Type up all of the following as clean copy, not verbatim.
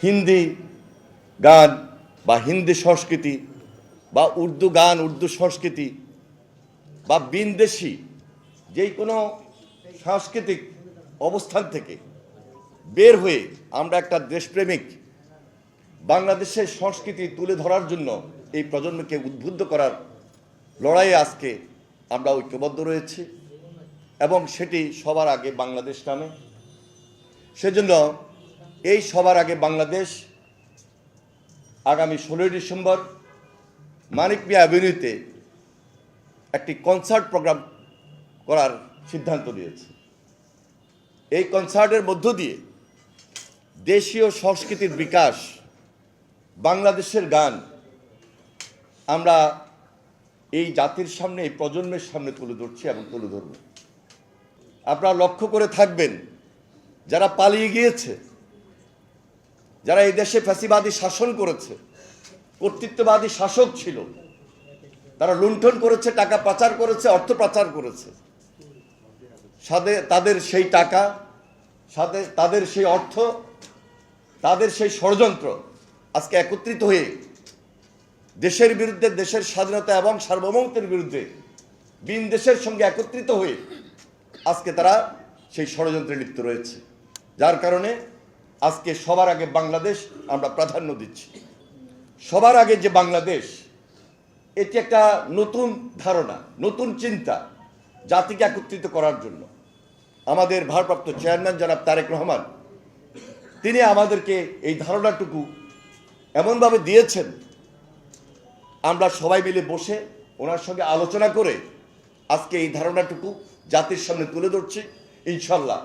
হিন্দি গান বা হিন্দি সংস্কৃতি বা উর্দু গান, উর্দু সংস্কৃতি বা বিনদেশি যেই কোনো সাংস্কৃতিক অবস্থান থেকে বের হয়ে আমরা একটা দেশপ্রেমিক বাংলাদেশের সংস্কৃতি তুলে ধরার জন্য এই প্রজন্মকে উদ্বুদ্ধ করার লড়াইয়ে আজকে আমরা ঐক্যবদ্ধ রয়েছি এবং সেটি সবার আগে বাংলাদেশ নামে। সেজন্য এই সবার আগে বাংলাদেশ আগামী 16 ডিসেম্বর মানিক মিয়া অ্যাভিনিউতে একটি কনসার্ট প্রোগ্রাম করার সিদ্ধান্ত নিয়েছে। এই কনসার্টের মধ্য দিয়ে দেশীয় সংস্কৃতির বিকাশ, বাংলাদেশের গান আমরা এই জাতির সামনে, এই প্রজন্মের সামনে তুলে ধরছি এবং তুলে ধরব। আপনারা লক্ষ্য করে থাকবেন, যারা পালিয়ে গিয়েছে, যারা এই দেশে ফ্যাসিবাদী শাসন করেছে, কর্তৃত্ববাদী শাসক ছিল, তারা লুণ্ঠন করেছে, টাকা পাচার করেছে, অর্থ পাচার করেছে, তাদের সেই টাকা, তাদের সেই অর্থ, তাদের সেই ষড়যন্ত্র আজকে একত্রিত হয়ে দেশের বিরুদ্ধে, দেশের স্বাধীনতা এবং সার্বভৌমত্বের বিরুদ্ধে ভিন দেশের সঙ্গে একত্রিত হয়ে আজকে তারা সেই ষড়যন্ত্রে লিপ্ত রয়েছে। যার কারণে আজকে সবার আগে বাংলাদেশ আমরা প্রাধান্য দিচ্ছি। সবার আগে যে বাংলাদেশ, এটি একটা নতুন ধারণা, নতুন চিন্তা জাতিকে একত্রিত করার জন্য। আমাদের ভারপ্রাপ্ত চেয়ারম্যান জনাব তারেক রহমান, তিনি আমাদেরকে এই ধারণাটুকু এমনভাবে দিয়েছেন, আমরা সবাই মিলে বসে ওনার সঙ্গে আলোচনা করে আজকে এই ধারণাটুকু জাতির সামনে তুলে ধরছি। ইনশাল্লাহ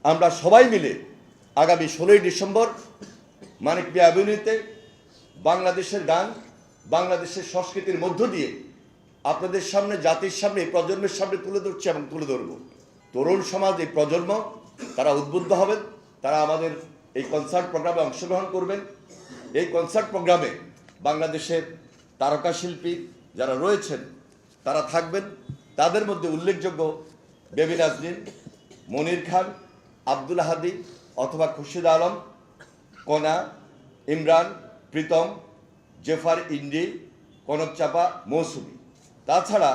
আমরা সবাই মিলে আগামী 16 ডিসেম্বর মানিক মিয়া অ্যাভিনিউতে বাংলাদেশের গান, বাংলাদেশের সংস্কৃতির মধ্য দিয়ে আপনাদের সামনে, জাতির সামনে, প্রজন্মের সামনে তুলে ধরছি এবং তুলে ধরব। তরুণ সমাজ, এই প্রজন্ম, তারা উদ্বুদ্ধ হবেন, তারা আমাদের এই কনসার্ট প্রোগ্রামে অংশগ্রহণ করবেন। এই কনসার্ট প্রোগ্রামে বাংলাদেশের তারকা শিল্পী যারা রয়েছেন তারা থাকবেন। তাদের মধ্যে উল্লেখযোগ্য বেবি নাজনীন, মনির খান, আব্দুল হাদি অথবা খুরশিদ আলম, কণা, ইমরান, প্রীতম, জেফার ইন্ডি, কনক চাপা, মৌসুমী। তাছাড়া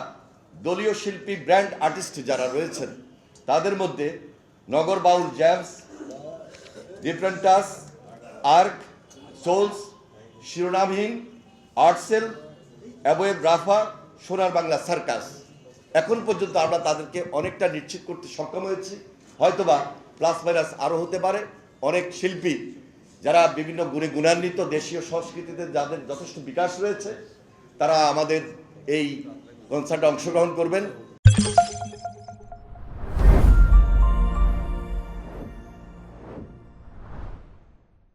দলীয় শিল্পী, ব্র্যান্ড আর্টিস্ট যারা রয়েছেন তাদের মধ্যে Nagar Baul jams, ডিফারেন্টাস, arc, sols, শিরোনামহীন, আর্টসেল, অ্যাবোয়েব রাফা, সোনার বাংলা সার্কাস। এখন পর্যন্ত আমরা তাদেরকে অনেকটা নিশ্চিত করতে সক্ষম হয়েছি। হয়তোবা প্লাস মাইনাস আরও হতে পারে। অনেক শিল্পী যারা বিভিন্ন গুণে গুণান্বিত, দেশীয় সংস্কৃতিতে যাদের যথেষ্ট বিকাশ রয়েছে, তারা আমাদের এই কনসার্টে অংশগ্রহণ করবেন।